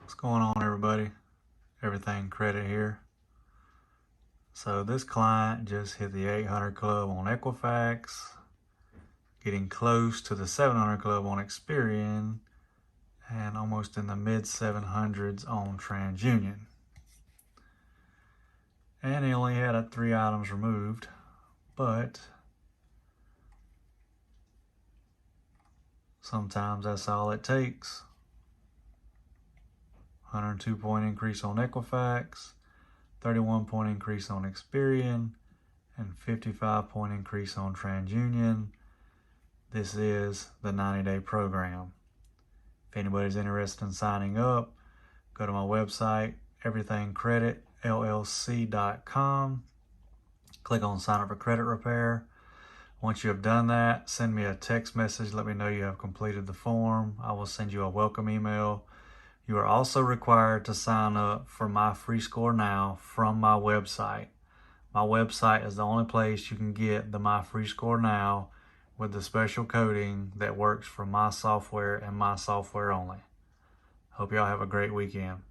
What's going on, everybody? Everything Credit here. So this client just hit the 800 club on Equifax, getting close to the 700 club on Experian, and almost in the mid 700s on TransUnion. And he only had 3 items removed, but sometimes that's all it takes. 102-point increase on Equifax, 31-point increase on Experian, and 55-point increase on TransUnion. This is the 90-day program. If anybody's interested in signing up, go to my website, everythingcreditllc.com. Click on sign up for credit repair. Once you have done that, send me a text message. Let me know you have completed the form. I will send you a welcome email. You are also required to sign up for My Free Score Now from my website. My website is the only place you can get the My Free Score Now with the special coding that works for my software and my software only. Hope y'all have a great weekend.